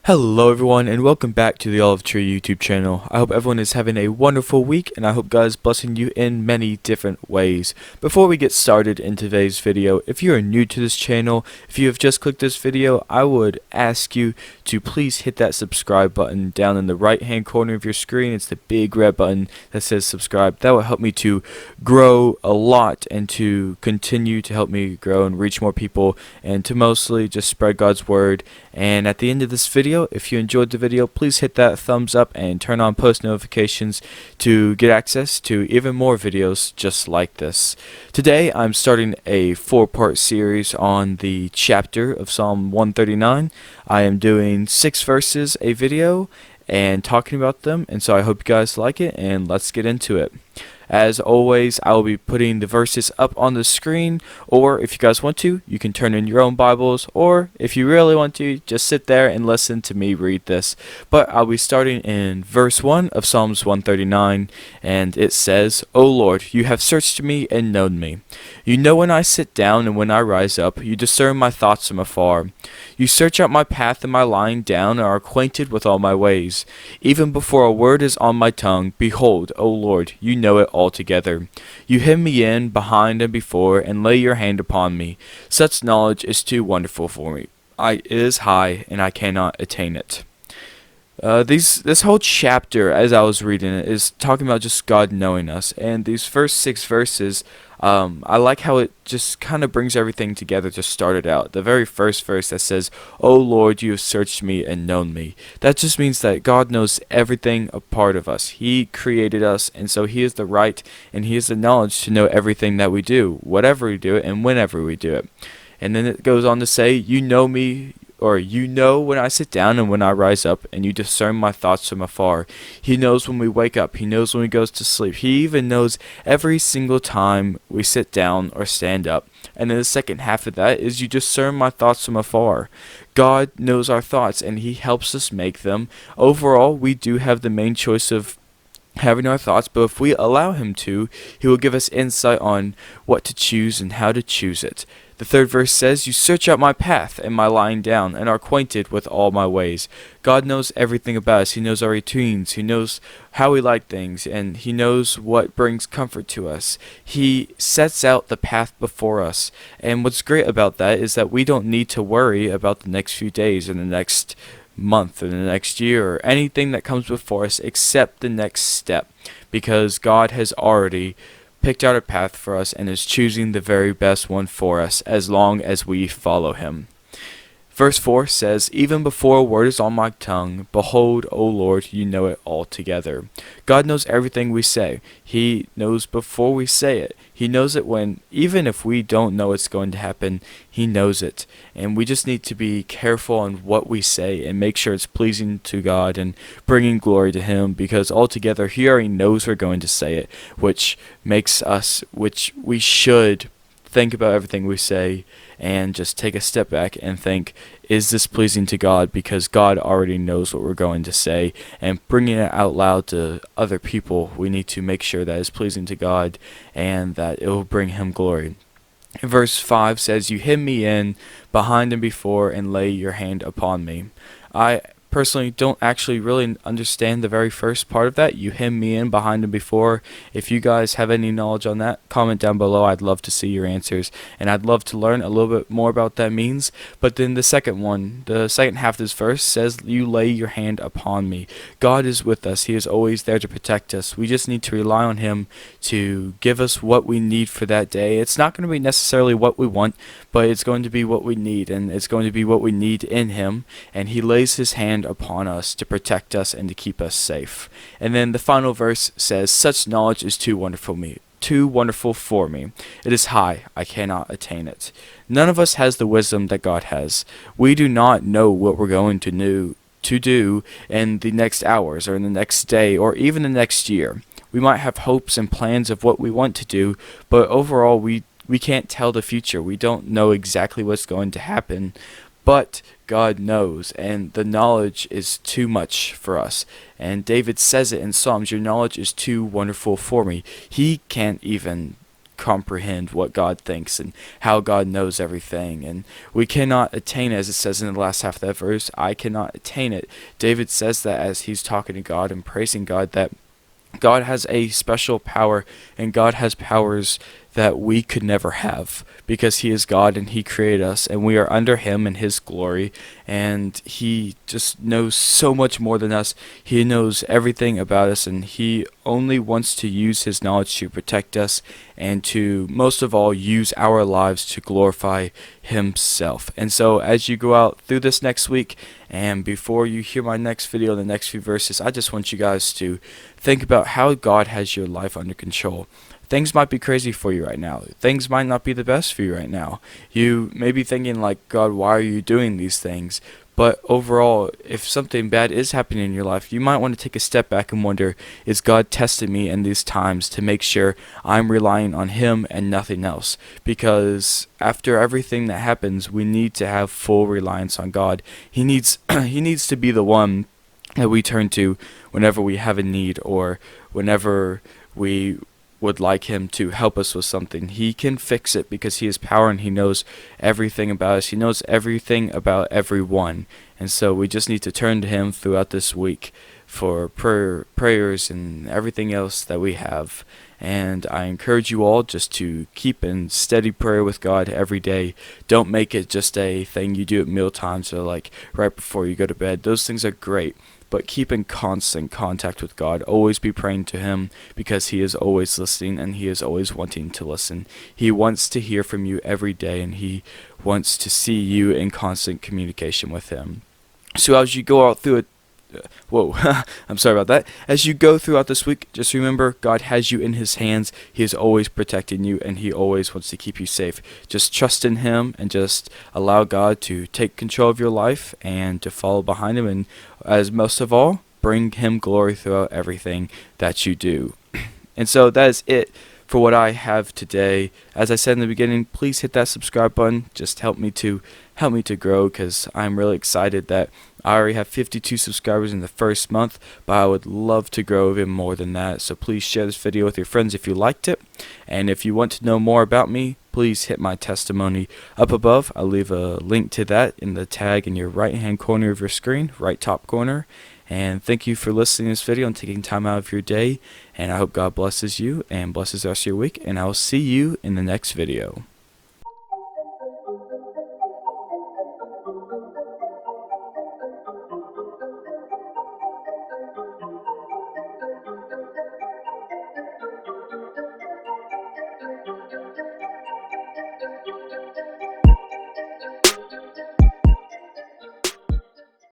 Hello everyone and welcome back to the OliveTree YouTube channel. I hope everyone is having a wonderful week and I hope God is blessing you in many different ways. Before we get started in today's video, if you are new to this channel, if you have just clicked this video, I would ask you to please hit that subscribe button down in the right hand corner of your screen. It's the big red button that says subscribe. That will help me to grow a lot and to continue to help me grow and reach more people and to mostly just spread God's word. And at the end of this video, if you enjoyed the video, please hit that thumbs up and turn on post notifications to get access to even more videos just like this. Today I'm starting a 4-part series on the chapter of Psalm 139. I am doing 6 verses a video and talking about them, and so I hope you guys like it, and let's get into it. As always, I will be putting the verses up on the screen, or if you guys want to, you can turn in your own Bibles, or if you really want to, just sit there and listen to me read this. But I'll be starting in verse 1 of Psalms 139, and it says, "O Lord, you have searched me and known me. You know when I sit down and when I rise up, you discern my thoughts from afar. You search out my path and my lying down, and are acquainted with all my ways. Even before a word is on my tongue, behold, O Lord, you know it altogether. You hem me in behind and before, and lay your hand upon me. Such knowledge is too wonderful for me. It is high, and I cannot attain it." This whole chapter, as I was reading it, is talking about just God knowing us. And these first 6 verses, I like how it just kind of brings everything together to start it out. The very first verse that says, "O Lord, you have searched me and known me." That just means that God knows everything a part of us. He created us, and so He has the right and He has the knowledge to know everything that we do, whatever we do it and whenever we do it. And then it goes on to say, "You know me," or "You know when I sit down and when I rise up, and you discern my thoughts from afar." He knows when we wake up. He knows when we go to sleep. He even knows every single time we sit down or stand up. And then the second half of that is, "You discern my thoughts from afar." God knows our thoughts, and He helps us make them. Overall, we do have the main choice of having our thoughts, but if we allow Him to, He will give us insight on what to choose and how to choose it. The third verse says, "You search out my path and my lying down, and are acquainted with all my ways." God knows everything about us. He knows our routines. He knows how we like things, and He knows what brings comfort to us. He sets out the path before us. And what's great about that is that we don't need to worry about the next few days or the next month or the next year or anything that comes before us except the next step, because God has already picked out a path for us and is choosing the very best one for us as long as we follow Him. Verse 4 says, "Even before a word is on my tongue, behold, O Lord, you know it altogether." God knows everything we say. He knows before we say it. He knows it when, even if we don't know it's going to happen, He knows it. And we just need to be careful on what we say and make sure it's pleasing to God and bringing glory to Him, because altogether He already knows we're going to say it, which we should think about everything we say and just take a step back and think, is this pleasing to God? Because God already knows what we're going to say, and bringing it out loud to other people, we need to make sure that it's pleasing to God and that it will bring Him glory. Verse 5 says, "You hem me in behind and before, and lay your hand upon me." I personally don't actually really understand the very first part of that. "You hem me in behind and before." If you guys have any knowledge on that, comment down below. I'd love to see your answers, and I'd love to learn a little bit more about what that means. But then the second half of this verse says, "You lay your hand upon me." God is with us. He is always there to protect us. We just need to rely on Him to give us what we need for that day. It's not going to be necessarily what we want, but it's going to be what we need, and it's going to be what we need in Him, and He lays His hand upon us to protect us and to keep us safe. And then the final verse says, "Such knowledge is too wonderful for me. It is high, I cannot attain it." None of us has the wisdom that God has. We do not know what we're going to do in the next hours or in the next day or even the next year. We might have hopes and plans of what we want to do, but overall we can't tell the future. We don't know exactly what's going to happen, but God knows, and the knowledge is too much for us. And David says it in Psalms, "Your knowledge is too wonderful for me." He can't even comprehend what God thinks and how God knows everything. And we cannot attain, as it says in the last half of that verse, I cannot attain it. David says that as he's talking to God and praising God, that God has a special power, and God has powers that we could never have, because he is God and he created us and we are under him and his glory, and he just knows so much more than us. He knows everything about us, and he only wants to use his knowledge to protect us and to most of all use our lives to glorify himself. And so as you go out through this next week, and before you hear my next video in the next few verses, I just want you guys to think about how God has your life under control. Things might be crazy for you right now. Things might not be the best for you right now. You may be thinking like, God, why are you doing these things? But overall, if something bad is happening in your life, you might want to take a step back and wonder, is God testing me in these times to make sure I'm relying on him and nothing else? Because after everything that happens, we need to have full reliance on God. He needs to be the one that we turn to whenever we have a need, or whenever we would like him to help us with something. He can fix it because he has power and he knows everything about us. He knows everything about everyone. And so we just need to turn to him throughout this week for prayers and everything else that we have. And I encourage you all just to keep in steady prayer with God every day. Don't make it just a thing you do at meal times or like right before you go to bed. Those things are great, but keep in constant contact with God. Always be praying to him, because he is always listening and he is always wanting to listen. He wants to hear from you every day, and he wants to see you in constant communication with him. So as you go out through it, I'm sorry about that. As you go throughout this week, just remember, God has you in his hands. He is always protecting you, and he always wants to keep you safe. Just trust in him and just allow God to take control of your life and to follow behind him, and as most of all, bring him glory throughout everything that you do. And so that is it for what I have today. As I said in the beginning, please hit that subscribe button. Just help me to grow, because I'm really excited that I already have 52 subscribers in the first month, but I would love to grow even more than that. So please share this video with your friends if you liked it. And if you want to know more about me, please hit my testimony up above. I'll leave a link to that in the tag in your right hand corner of your screen, right top corner. And thank you for listening to this video and taking time out of your day. And I hope God blesses you and blesses the rest of your week. And I will see you in the next video.